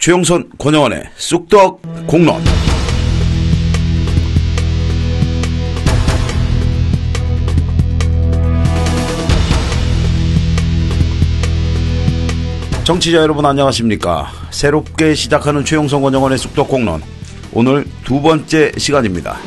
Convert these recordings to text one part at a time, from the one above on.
최용선 권영원의 쑥떡 공론. 정치자 여러분 안녕하십니까. 새롭게 시작하는 최용선 권영원의 쑥떡 공론, 오늘 두 번째 시간입니다.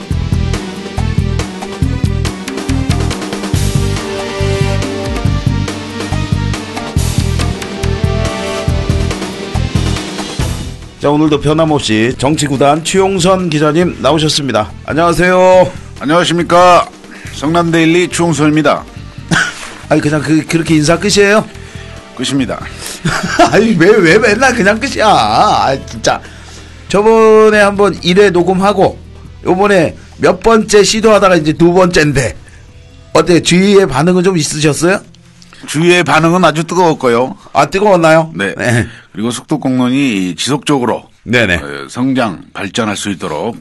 자, 오늘도 변함없이 정치구단 최용선 기자님 나오셨습니다. 안녕하세요. 안녕하십니까. 성남데일리 최용선입니다. 아니 그냥 그렇게 인사 끝이에요? 끝입니다. 아니 왜 맨날 그냥 끝이야. 아 진짜. 저번에 한번 1회 녹음하고 요번에 몇 번째 시도하다가 이제 두 번째인데 어때, 주위의 반응은 좀 있으셨어요? 주위의 반응은 아주 뜨거웠고요. 아, 뜨거웠나요? 네. 그리고 속도공론이 지속적으로 네네. 성장 발전할 수 있도록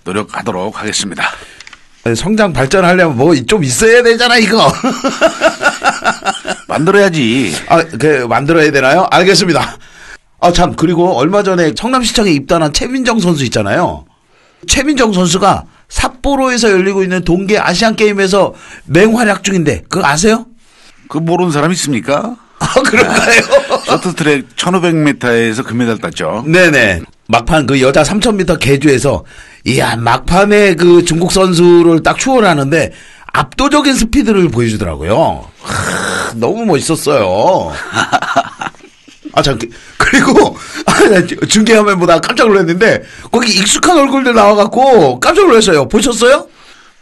노력하도록 하겠습니다. 성장 발전하려면 뭐 좀 있어야 되잖아 이거. 만들어야지. 아, 만들어야 되나요? 알겠습니다. 아, 참, 그리고 얼마 전에 성남시청에 입단한 최민정 선수 있잖아요. 최민정 선수가 삿포로에서 열리고 있는 동계 아시안게임에서 맹활약 중인데 그거 아세요? 그거 모르는 사람 있습니까? 아, 그런가요? 쇼트트랙 1500m에서 금메달 땄죠. 네네. 막판 그 여자 3000m 계주에서, 이야, 막판에 그 중국 선수를 딱 추월하는데 압도적인 스피드를 보여주더라고요. 너무 멋있었어요. 아, 참, 그리고, 중계화면 보다 깜짝 놀랐는데, 거기 익숙한 얼굴들 나와갖고 깜짝 놀랐어요. 보셨어요?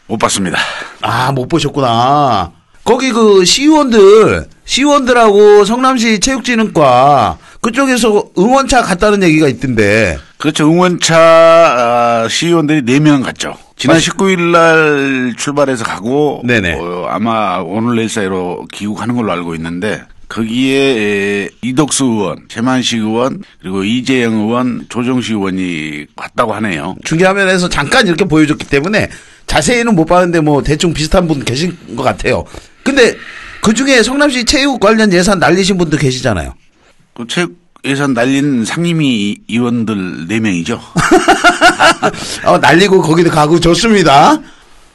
못 봤습니다. 아, 못 보셨구나. 거기 그 시의원들하고 성남시 체육진흥과 그쪽에서 응원차 갔다는 얘기가 있던데. 그렇죠. 응원차 시의원들이 4명 갔죠. 지난 19일 날 출발해서 가고 네네. 아마 오늘 내일 사이로 귀국하는 걸로 알고 있는데, 거기에 이덕수 의원, 최만식 의원, 그리고 이재영 의원, 조정식 의원이 갔다고 하네요. 중계화면에서 잠깐 이렇게 보여줬기 때문에 자세히는 못 봤는데 뭐 대충 비슷한 분 계신 것 같아요. 근데 그 중에 성남시 체육 관련 예산 날리신 분도 계시잖아요. 그 체육 예산 날린 상임위 의원들 4명이죠. 날리고 거기도 가고 좋습니다.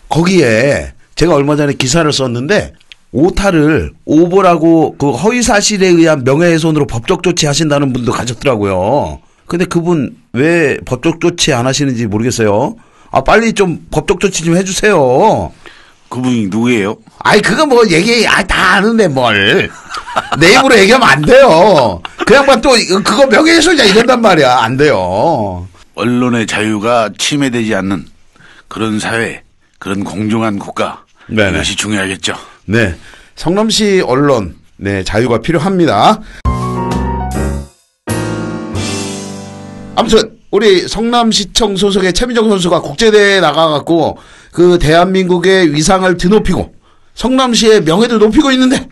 거기에 제가 얼마 전에 기사를 썼는데, 오타를 오보라고 그 허위 사실에 의한 명예훼손으로 법적 조치하신다는 분도 가셨더라고요. 근데 그분 왜 법적 조치 안 하시는지 모르겠어요. 아, 빨리 좀 법적 조치 좀 해주세요. 그분이 누구예요? 아이, 그거 뭐 다 아는데 뭘. 내 입으로 얘기하면 안 돼요. 그 양반 또 그거 명예훼손이야 이런단 말이야. 안 돼요. 언론의 자유가 침해되지 않는 그런 사회, 그런 공정한 국가. 네네. 이것이 중요하겠죠. 네. 성남시 언론, 네, 자유가 필요합니다. 아무튼 우리 성남시청 소속의 최민정 선수가 국제대회에 나가갖고 그 대한민국의 위상을 드높이고 성남시의 명예도 높이고 있는데,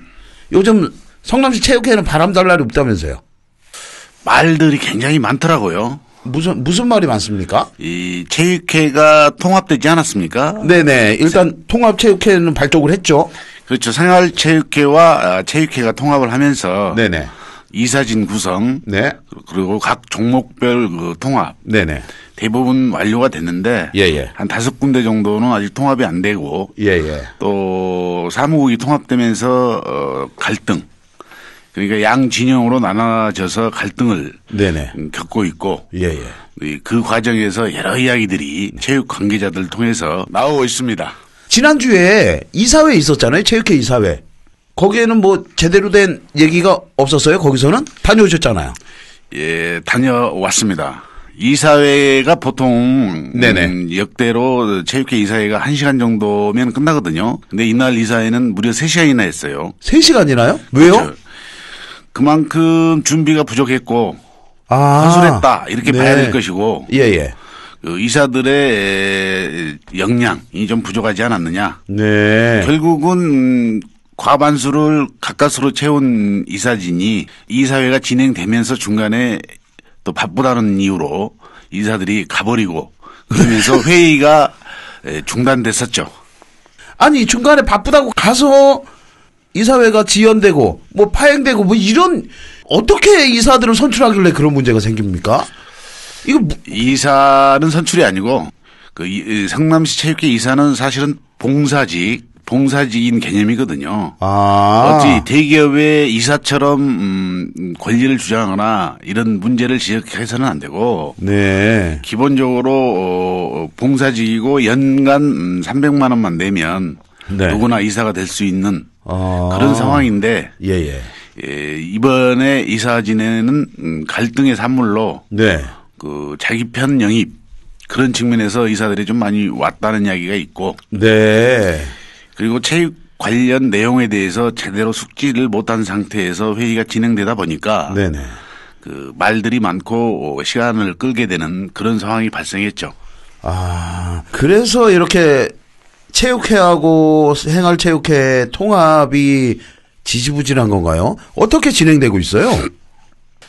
요즘 성남시 체육회는 바람달 날이 없다면서요? 말들이 굉장히 많더라고요. 무슨 말이 많습니까? 이 체육회가 통합되지 않았습니까? 네네. 일단 통합체육회는 발족을 했죠. 그렇죠. 생활체육회와 체육회가 통합을 하면서 네네. 이사진 구성, 네. 그리고 각 종목별 그 통합, 네네. 대부분 완료가 됐는데, 예예. 한 5군데 정도는 아직 통합이 안 되고, 예예. 또 사무국이 통합되면서 갈등, 그러니까 양 진영으로 나눠져서 갈등을 네네. 겪고 있고, 예예. 그 과정에서 여러 이야기들이 체육 관계자들을 통해서 나오고 있습니다. 지난주에 이사회 있었잖아요. 체육회 이사회. 거기에는 뭐 제대로 된 얘기가 없었어요? 거기서는? 다녀오셨잖아요. 예, 다녀왔습니다. 이사회가 보통 네네. 역대로 체육회 이사회가 1시간 정도면 끝나거든요. 근데 이날 이사회는 무려 3시간이나 했어요. 3시간이나요? 왜요? 그렇죠. 그만큼 준비가 부족했고 허술했다 이렇게 네. 봐야 될 것이고 예예. 그 이사들의 역량이 좀 부족하지 않았느냐. 네. 결국은 과반수를 가까스로 채운 이사진이 이사회가 진행되면서 중간에 또 바쁘다는 이유로 이사들이 가버리고 그러면서 회의가 중단됐었죠. 아니 중간에 바쁘다고 가서 이사회가 지연되고 뭐 파행되고 뭐 이런 어떻게 이사들을 선출하길래 그런 문제가 생깁니까? 이거 이사는 선출이 아니고 성남시 체육회 이사는 사실은 봉사직인 개념이거든요. 어찌 대기업의 이사처럼 권리를 주장하거나 이런 문제를 지적해서는 안 되고, 네. 기본적으로 봉사직이고 연간 300만 원만 내면 네. 누구나 이사가 될 수 있는 그런 상황인데, 예. 이번에 이사 지내는 갈등의 산물로 네. 자기 편 영입 그런 측면에서 이사들이 좀 많이 왔다는 이야기가 있고, 네. 그리고 체육 관련 내용에 대해서 제대로 숙지를 못한 상태에서 회의가 진행되다 보니까 네네. 말들이 많고 시간을 끌게 되는 그런 상황이 발생했죠. 그래서 이렇게 체육회하고 생활체육회 통합이 지지부진한 건가요? 어떻게 진행되고 있어요?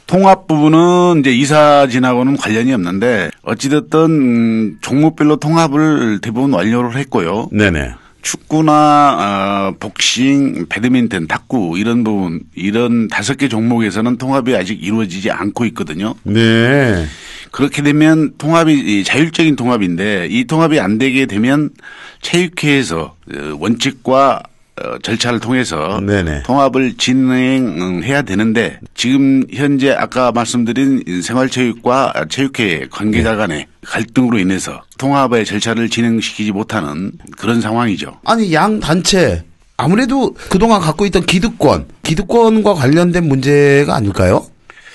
통합 부분은 이제 이사진하고는 관련이 없는데 어찌됐든 종목별로 통합을 대부분 완료를 했고요. 네네. 축구나 복싱, 배드민턴, 탁구 이런 부분 이런 5개 종목에서는 통합이 아직 이루어지지 않고 있거든요. 네. 그렇게 되면 통합이 자율적인 통합인데 이 통합이 안 되게 되면 체육회에서 원칙과 절차를 통해서 네네. 통합을 진행해야 되는데 지금 현재 아까 말씀드린 생활체육과 체육회 관계자 간의 갈등으로 인해서 통합의 절차를 진행시키지 못하는 그런 상황이죠. 아니 양 단체 아무래도 그동안 갖고 있던 기득권과 관련된 문제가 아닐까요?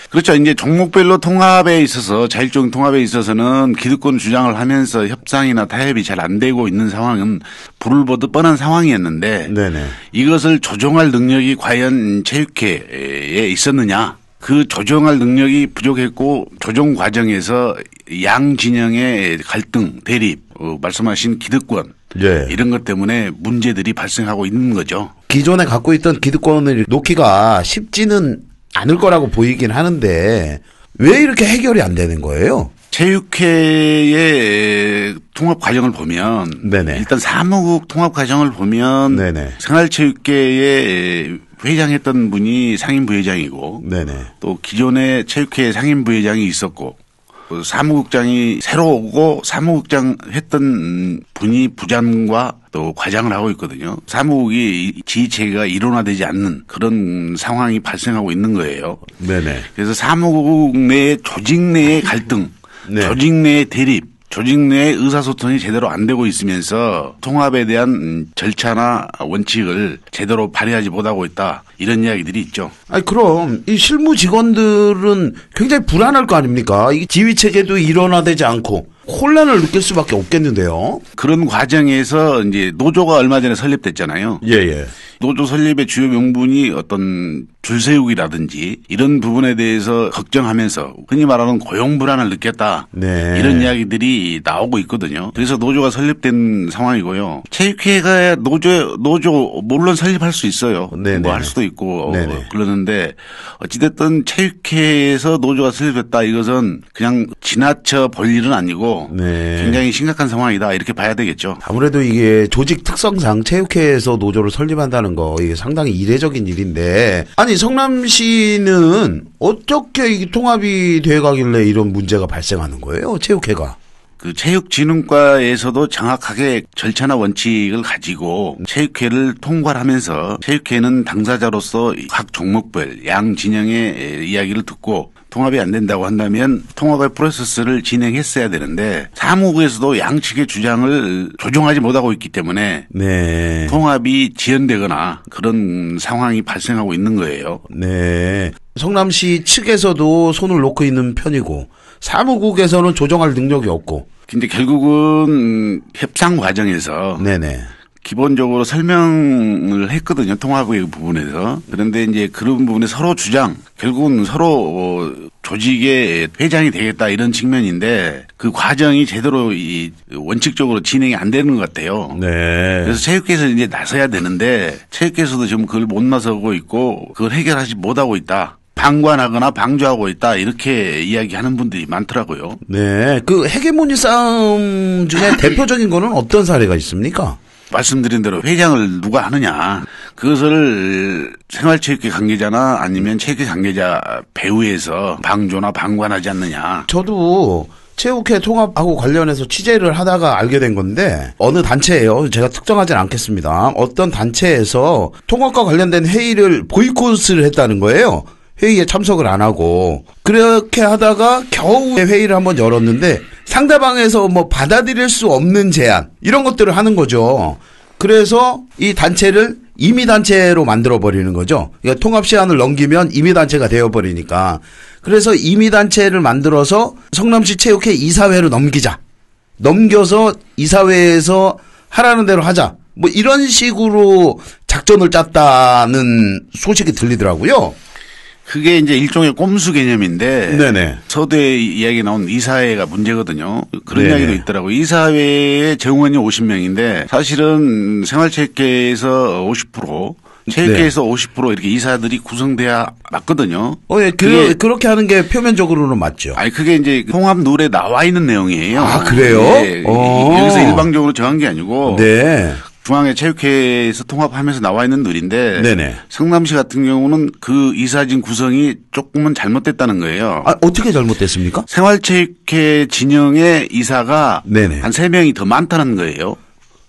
그렇죠. 이제 종목별로 통합에 있어서 자율적인 통합에 있어서는 기득권 주장을 하면서 협상이나 타협이 잘 안 되고 있는 상황은 불을 보듯 뻔한 상황이었는데 네네. 이것을 조정할 능력이 과연 체육회에 있었느냐. 그 조정할 능력이 부족했고 조정 과정에서 양 진영의 갈등, 대립, 말씀하신 기득권 예. 이런 것 때문에 문제들이 발생하고 있는 거죠. 기존에 갖고 있던 기득권을 놓기가 쉽지는 않을 거라고 보이긴 하는데 왜 이렇게 해결이 안 되는 거예요? 체육회의 통합 과정을 보면 네네. 일단 사무국 통합 과정을 보면 네네. 생활체육회의 회장했던 분이 상임부회장이고 네네. 또 기존에 체육회 상임부회장이 있었고 사무국장이 새로 오고 사무국장 했던 분이 부장과 또 과장을 하고 있거든요. 사무국이 지휘체계가 일원화되지 않는 그런 상황이 발생하고 있는 거예요. 네네. 그래서 사무국 내 조직 내의 갈등, 네. 조직 내의 대립, 조직 내의 의사소통이 제대로 안 되고 있으면서 통합에 대한 절차나 원칙을 제대로 발휘하지 못하고 있다. 이런 이야기들이 있죠. 아니 그럼 이 실무 직원들은 굉장히 불안할 거 아닙니까? 이 지휘 체계도 일원화되지 않고 혼란을 느낄 수밖에 없겠는데요. 그런 과정에서 이제 노조가 얼마 전에 설립됐잖아요. 예. 노조 설립의 주요 명분이 어떤 줄세우기라든지 이런 부분에 대해서 걱정하면서 흔히 말하는 고용 불안을 느꼈다. 네. 이런 이야기들이 나오고 있거든요. 그래서 노조가 설립된 상황이고요. 체육회가 노조 물론 설립할 수 있어요. 뭐 할 수도 있고 그러는데 어찌됐든 체육회에서 노조가 설립했다. 이것은 그냥 지나쳐 볼 일은 아니고 네. 굉장히 심각한 상황이다. 이렇게 봐야 되겠죠. 아무래도 이게 조직 특성상 체육회에서 노조를 설립한다는 거 이게 상당히 이례적인 일인데 아니 성남시는 어떻게 이 통합이 돼가길래 이런 문제가 발생하는 거예요? 체육회가. 그 체육진흥과에서도 정확하게 절차나 원칙을 가지고 체육회를 통괄하면서 체육회는 당사자로서 각 종목별 양 진영의 이야기를 듣고 통합이 안 된다고 한다면 통합의 프로세스를 진행했어야 되는데 사무국에서도 양측의 주장을 조정하지 못하고 있기 때문에 네. 통합이 지연되거나 그런 상황이 발생하고 있는 거예요. 네. 성남시 측에서도 손을 놓고 있는 편이고 사무국에서는 조정할 능력이 없고. 근데 결국은 협상 과정에서 네네. 기본적으로 설명을 했거든요. 통합의 부분에서. 그런데 이제 그런 부분에 서로 주장, 결국은 서로 조직의 회장이 되겠다 이런 측면인데 그 과정이 제대로 원칙적으로 진행이 안 되는 것 같아요. 네. 그래서 체육회에서 이제 나서야 되는데 체육회에서도 지금 그걸 못 나서고 있고 그걸 해결하지 못하고 있다. 방관하거나 방조하고 있다 이렇게 이야기하는 분들이 많더라고요. 네, 그 헤게모니 싸움 중에 대표적인 거는 어떤 사례가 있습니까? 말씀드린 대로 회장을 누가 하느냐. 그것을 생활체육회 관계자나 아니면 체육회 관계자 배후에서 방조나 방관하지 않느냐. 저도 체육회 통합하고 관련해서 취재를 하다가 알게 된 건데 어느 단체예요. 제가 특정하진 않겠습니다. 어떤 단체에서 통합과 관련된 회의를 보이콧을 했다는 거예요. 회의에 참석을 안 하고. 그렇게 하다가 겨우 회의를 한번 열었는데 상대방에서 뭐 받아들일 수 없는 제안 이런 것들을 하는 거죠. 그래서 이 단체를 임의단체로 만들어버리는 거죠. 그러니까 통합 시한을 넘기면 임의단체가 되어버리니까. 그래서 임의단체를 만들어서 성남시 체육회 이사회로 넘기자. 넘겨서 이사회에서 하라는 대로 하자. 뭐 이런 식으로 작전을 짰다는 소식이 들리더라고요. 그게 이제 일종의 꼼수 개념인데 네네. 서두에 이야기 나온 이사회가 문제거든요. 그런 네네. 이야기도 있더라고요. 이사회의 정원이 50명인데 사실은 생활체육회에서 50%, 체육회에서 네. 50% 이렇게 이사들이 구성돼야 맞거든요. 예, 그렇게 하는 게 표면적으로는 맞죠. 아니, 그게 이제 통합 룰에 나와 있는 내용이에요. 아, 그래요? 네. 여기서 일방적으로 정한 게 아니고. 네. 중앙의 체육회에서 통합하면서 나와 있는 룰인데 네네. 성남시 같은 경우는 그 이사진 구성이 조금은 잘못됐다는 거예요. 아, 어떻게 잘못됐습니까? 생활체육회 진영의 이사가 네네. 한 3명이 더 많다는 거예요.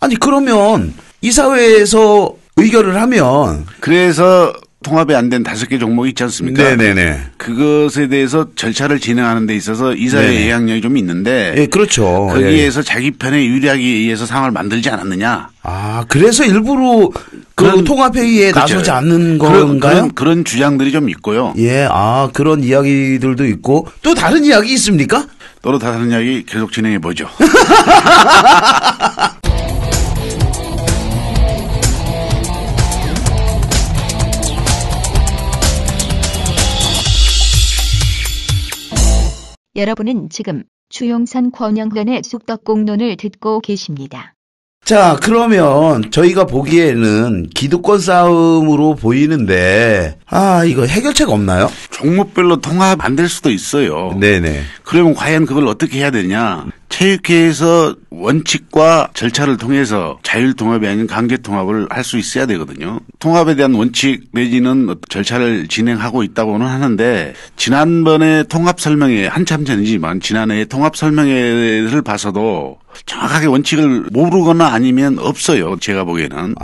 아니 그러면 이사회에서 의결을 하면 그래서 통합이 안 된 5개 종목이 있지 않습니까? 네네네. 그것에 대해서 절차를 진행하는 데 있어서 이사회의 영향력이 좀 있는데. 예, 그렇죠. 거기에서 예. 자기 편에 유리하기 위해서 상황을 만들지 않았느냐. 아, 그래서 일부러 그 통합회의에 그렇죠. 나서지 않는 건가요? 그런 주장들이 좀 있고요. 예, 아, 그런 이야기들도 있고. 또 다른 이야기 있습니까? 또 다른 이야기 계속 진행해 보죠. 여러분은 지금 추용산 권영근의 쑥떡공론을 듣고 계십니다. 자, 그러면 저희가 보기에는 기득권 싸움으로 보이는데 이거 해결책 없나요? 종목별로 통합 안 될 수도 있어요. 네네. 그러면 과연 그걸 어떻게 해야 되냐? 체육회에서 원칙과 절차를 통해서 자율통합이 아닌 강제통합을 할 수 있어야 되거든요. 통합에 대한 원칙 내지는 절차를 진행하고 있다고는 하는데 지난번에 통합 설명회 한참 전이지만 지난해 통합 설명회를 봐서도 정확하게 원칙을 모르거나 아니면 없어요. 제가 보기에는.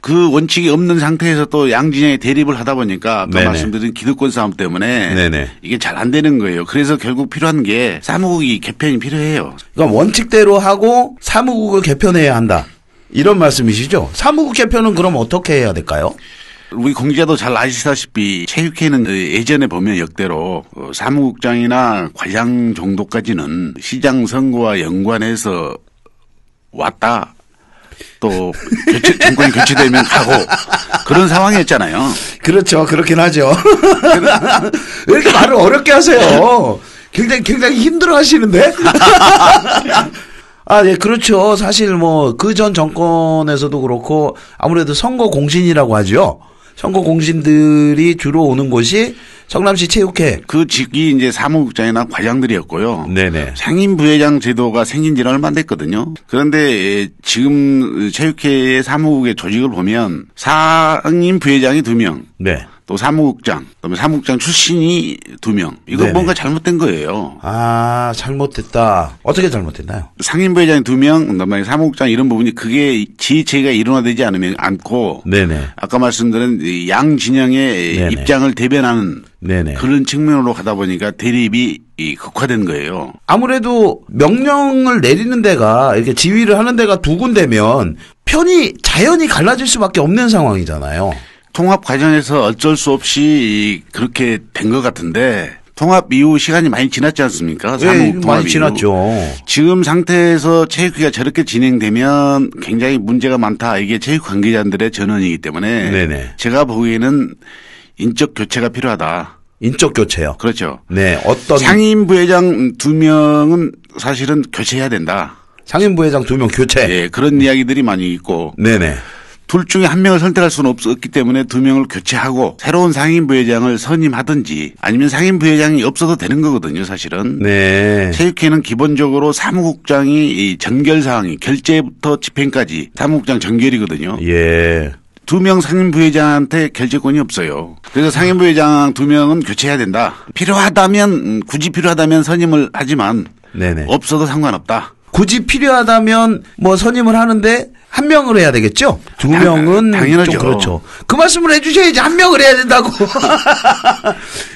그 원칙이 없는 상태에서 또 양진영이 대립을 하다 보니까 아까 말씀드린 기득권 싸움 때문에 네네. 이게 잘 안 되는 거예요. 그래서 결국 필요한 게 사무국이 개편이 필요해요. 그러니까 원칙대로 하고 사무국을 개편해야 한다. 이런 말씀이시죠? 사무국 개편은 그럼 어떻게 해야 될까요? 우리 공직자도 잘 아시다시피 체육회는 예전에 보면 역대로 사무국장이나 과장 정도까지는 시장 선거와 연관해서 왔다. 또 정권이 교체되면 가고 그런 상황이었잖아요. 그렇죠. 그렇긴 하죠. 왜 이렇게 말을 어렵게 하세요? 굉장히 힘들어 하시는데? 네, 그렇죠. 사실 뭐 그 전 정권에서도 그렇고 아무래도 선거 공신이라고 하죠. 선거 공신들이 주로 오는 곳이 성남시 체육회. 그 직이 이제 사무국장이나 과장들이었고요. 네네. 상임 부회장 제도가 생긴 지는 얼마 안 됐거든요. 그런데 지금 체육회의 사무국의 조직을 보면 상임 부회장이 2명. 네. 또 사무국장, 그다음에 사무국장 출신이 2명. 이거 네네. 뭔가 잘못된 거예요. 잘못됐다. 어떻게 잘못됐나요? 상임부회장이 2명, 그다음에 사무국장 이런 부분이 그게 지휘체계가 일원화되지 않고 네네. 아까 말씀드린 양 진영의 네네. 입장을 대변하는 네네. 그런 측면으로 가다 보니까 대립이 극화된 거예요. 아무래도 명령을 내리는 데가 이렇게 지휘를 하는 데가 2군데면 편이 자연히 갈라질 수밖에 없는 상황이잖아요. 통합 과정에서 어쩔 수 없이 그렇게 된 것 같은데 통합 이후 시간이 많이 지났지 않습니까? 네, 많이 지났죠. 지금 상태에서 체육회가 저렇게 진행되면 굉장히 문제가 많다. 이게 체육 관계자들의 전언이기 때문에 네네. 제가 보기에는 인적 교체가 필요하다. 인적 교체요? 그렇죠. 네, 어떤 상임 부회장 2명은 사실은 교체해야 된다. 상임 부회장 2명 교체. 네, 그런 이야기들이 많이 있고. 네네. 둘 중에 한 명을 선택할 수는 없었기 때문에 두 명을 교체하고 새로운 상임부회장을 선임하든지 아니면 상임부회장이 없어도 되는 거거든요, 사실은. 네. 체육회는 기본적으로 사무국장이 이 전결 사항이 결재부터 집행까지 사무국장 전결이거든요. 예. 2명 상임부회장한테 결재권이 없어요. 그래서 상임부회장 2명은 교체해야 된다. 필요하다면 굳이 필요하다면 선임을 하지만 네네. 없어도 상관없다. 굳이 필요하다면 뭐 선임을 하는데 한 명을 해야 되겠죠? 2명은 당연하죠. 좀 그렇죠. 그 말씀을 해주셔야지 한 명을 해야 된다고.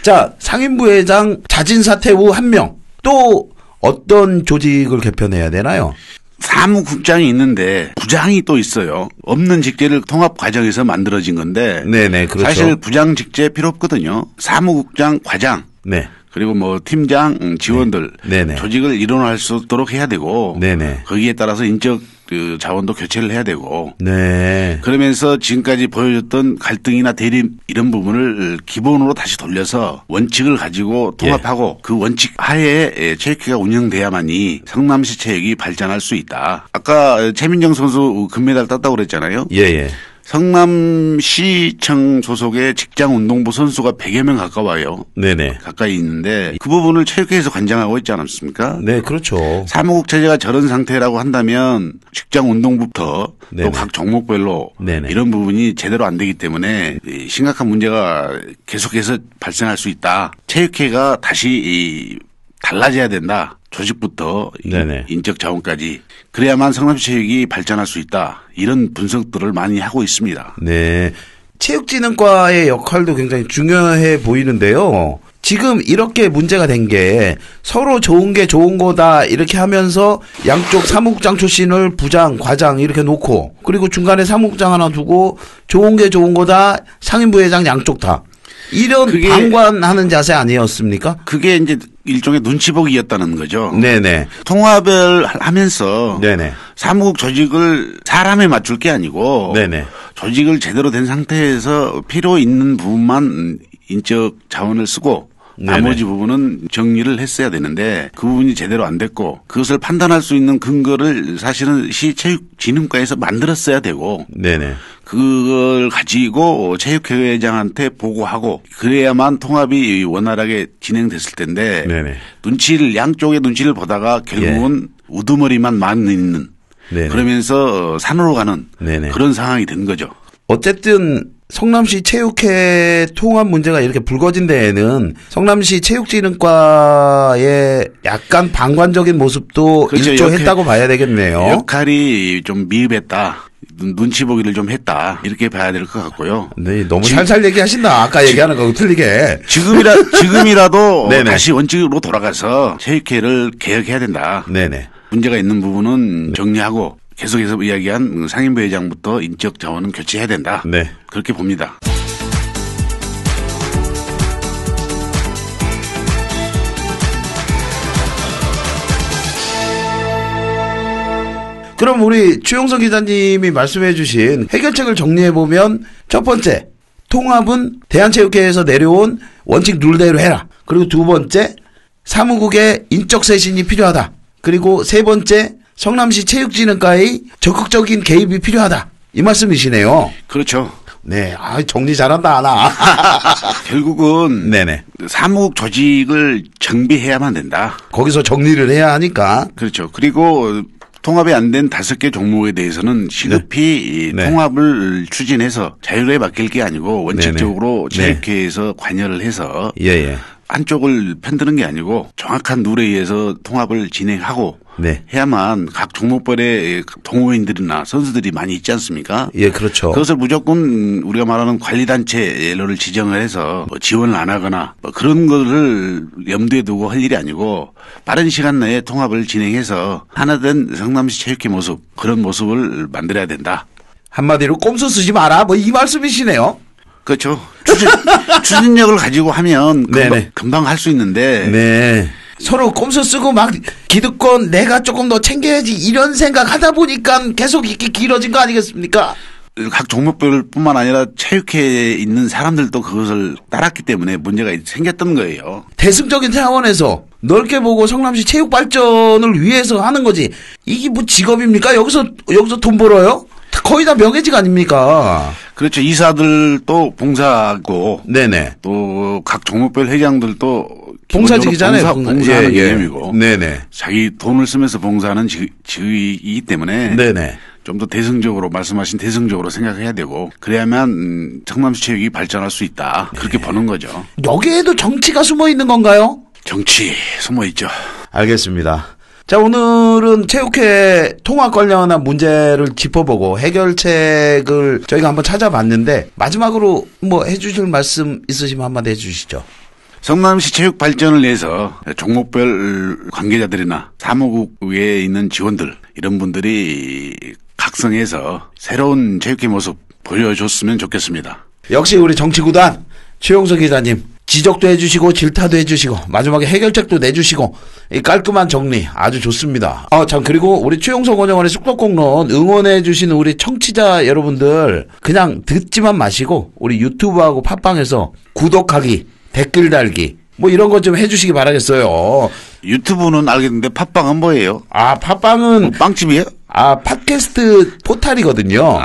자, 상임부회장 자진 사퇴 후 한 명. 또 어떤 조직을 개편해야 되나요? 사무국장이 있는데 부장이 또 있어요. 없는 직제를 통합 과정에서 만들어진 건데 네네, 그렇죠. 사실 부장 직제 필요 없거든요. 사무국장, 과장. 네. 그리고 뭐 팀장, 지원들 네. 조직을 일원화할 수 있도록 해야 되고 네네. 거기에 따라서 인적 그 자원도 교체를 해야 되고 네. 그러면서 지금까지 보여줬던 갈등이나 대립 이런 부분을 기본으로 다시 돌려서 원칙을 가지고 통합하고 예. 그 원칙 하에 체육회가 운영돼야만이 성남시 체육이 발전할 수 있다. 아까 최민정 선수 금메달 땄다고 그랬잖아요. 예예. 성남시청 소속의 직장운동부 선수가 100여 명 가까워요. 네네. 가까이 있는데 그 부분을 체육회에서 관장하고 있지 않았습니까? 네, 그렇죠. 사무국 체제가 저런 상태라고 한다면 직장운동부터 또 각 종목별로 네네. 이런 부분이 제대로 안 되기 때문에 심각한 문제가 계속해서 발생할 수 있다. 체육회가 다시 달라져야 된다. 조직부터 인적 자원까지 그래야만 성남시 체육이 발전할 수 있다. 이런 분석들을 많이 하고 있습니다. 네, 체육진흥과의 역할도 굉장히 중요해 보이는데요. 지금 이렇게 문제가 된 게 서로 좋은 게 좋은 거다 이렇게 하면서 양쪽 사무국장 출신을 부장, 과장 이렇게 놓고 그리고 중간에 사무국장 하나 두고 좋은 게 좋은 거다 상임부회장 양쪽 다. 이런 방관하는 자세 아니었습니까? 그게 이제 일종의 눈치보기였다는 거죠. 네네. 통합을 하면서 네네. 사무국 조직을 사람에 맞출 게 아니고 네네. 조직을 제대로 된 상태에서 필요 있는 부분만 인적 자원을 쓰고 나머지 네네. 부분은 정리를 했어야 되는데 그 부분이 제대로 안 됐고 그것을 판단할 수 있는 근거를 사실은 시체육진흥과에서 만들었어야 되고 네네. 그걸 가지고 체육회장한테 보고하고 그래야만 통합이 원활하게 진행됐을 텐데 네네. 양쪽의 눈치를 보다가 결국은 우두머리만 많이 있는 네네. 그러면서 산으로 가는 네네. 그런 상황이 된 거죠. 어쨌든 성남시 체육회 통합 문제가 이렇게 불거진 데에는 성남시 체육진흥과의 약간 방관적인 모습도 그렇죠. 일조했다고 봐야 되겠네요. 역할이 좀 미흡했다. 눈치 보기를 좀 했다. 이렇게 봐야 될 것 같고요. 네, 너무 살살 얘기하신다. 아까 얘기하는 거하고 틀리게. 지금이라도 다시 원칙으로 돌아가서 체육회를 개혁해야 된다. 네네. 문제가 있는 부분은 정리하고 계속해서 이야기한 상임부회장부터 인적 자원은 교체해야 된다. 네. 그렇게 봅니다. 그럼 우리 추용석 기자님이 말씀해 주신 해결책을 정리해 보면 첫 번째, 통합은 대한체육회에서 내려온 원칙 룰대로 해라. 그리고 두 번째, 사무국의 인적 쇄신이 필요하다. 그리고 세 번째, 성남시 체육진흥과의 적극적인 개입이 필요하다. 이 말씀이시네요. 그렇죠. 네, 정리 잘한다, 하나. 결국은 네네. 사무국 조직을 정비해야만 된다. 거기서 정리를 해야 하니까. 그렇죠. 그리고 통합이 안 된 5개 종목에 대해서는 시급히 네. 통합을 추진해서 자율에 맡길 게 아니고 원칙적으로 체육회에서 관여를 해서 예예. 한쪽을 편드는 게 아니고 정확한 룰에 의해서 통합을 진행하고 해야만 각 종목별의 동호인들이나 선수들이 많이 있지 않습니까? 예, 그렇죠. 그것을 무조건 우리가 말하는 관리단체를 지정을 해서 뭐 지원을 안 하거나 뭐 그런 거를 염두에 두고 할 일이 아니고 빠른 시간 내에 통합을 진행해서 하나된 성남시 체육회 모습 그런 모습을 만들어야 된다. 한마디로 꼼수 쓰지 마라 뭐 이 말씀이시네요. 그렇죠. 추진력을 가지고 하면 금방 할 수 있는데 네. 서로 꼼수 쓰고 막 기득권 내가 조금 더 챙겨야지 이런 생각 하다 보니까 계속 이렇게 길어진 거 아니겠습니까? 각 종목별뿐만 아니라 체육회에 있는 사람들도 그것을 따랐기 때문에 문제가 생겼던 거예요. 대승적인 차원에서 넓게 보고 성남시 체육 발전을 위해서 하는 거지. 이게 뭐 직업입니까? 여기서 돈 벌어요? 거의 다 명예직 아닙니까? 그렇죠. 이사들도 봉사하고. 네네. 또 각 종목별 회장들도 봉사직이잖아요. 봉사하는 개념이고. 네네. 자기 돈을 쓰면서 봉사하는 직위이기 때문에. 네네. 좀 더 대승적으로 말씀하신 대승적으로 생각해야 되고 그래야만 성남시 체육이 발전할 수 있다. 그렇게 보는 거죠. 여기에도 정치가 숨어 있는 건가요? 정치 숨어 있죠. 알겠습니다. 자, 오늘은 체육회 통합 관련한 문제를 짚어보고 해결책을 저희가 한번 찾아봤는데 마지막으로 뭐 해주실 말씀 있으시면 한마디 해주시죠. 성남시 체육 발전을 위해서 종목별 관계자들이나 사무국 외에 있는 지원들 이런 분들이 각성해서 새로운 체육회 모습 보여줬으면 좋겠습니다. 역시 우리 정치구단 최용석 기자님 지적도 해주시고 질타도 해주시고 마지막에 해결책도 내주시고 이 깔끔한 정리 아주 좋습니다. 참 그리고 우리 최용석 원영원의 쑥덕공론 응원해주시는 우리 청취자 여러분들 그냥 듣지만 마시고 우리 유튜브하고 팟빵에서 구독하기 댓글 달기 뭐 이런 것 좀 해주시기 바라겠어요. 유튜브는 알겠는데 팟빵은 뭐예요? 팟빵은 빵집이에요? 팟캐스트 포탈이거든요.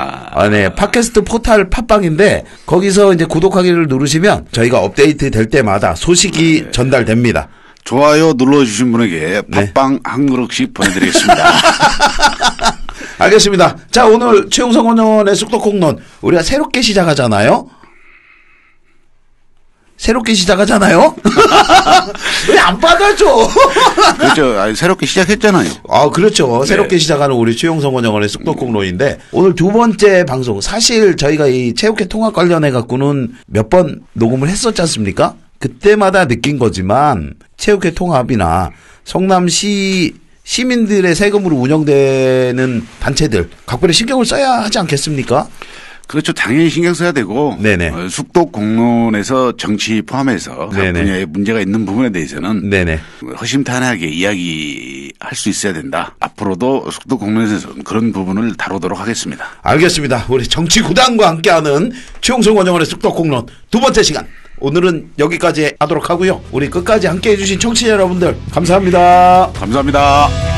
네. 팟캐스트 포탈 팟빵인데, 거기서 이제 구독하기를 누르시면 저희가 업데이트 될 때마다 소식이 전달됩니다. 좋아요 눌러주신 분에게 팟빵 한 그릇씩 보내드리겠습니다. 알겠습니다. 자, 오늘 최용석 원원의 쑥덕공론, 우리가 새롭게 시작하잖아요? 왜 안 받아줘? 그렇죠. 새롭게 시작했잖아요. 그렇죠. 새롭게 시작하는 우리 최용석 원영원의 쑥덕공론인데 오늘 두 번째 방송 사실 저희가 이 체육회 통합 관련해 갖고는 몇 번 녹음을 했었지 않습니까? 그때마다 느낀 거지만 체육회 통합이나 성남시 시민들의 세금으로 운영되는 단체들 각별히 신경을 써야 하지 않겠습니까? 그렇죠. 당연히 신경 써야 되고 숙독 공론에서 정치 포함해서 각 분야에 문제가 있는 부분에 대해서는 허심탄회하게 이야기할 수 있어야 된다. 앞으로도 숙독 공론에서 그런 부분을 다루도록 하겠습니다. 알겠습니다. 우리 정치 구단과 함께하는 최용석 원영원의 숙독 공론 두 번째 시간. 오늘은 여기까지 하도록 하고요. 우리 끝까지 함께해 주신 청취자 여러분들 감사합니다. 감사합니다.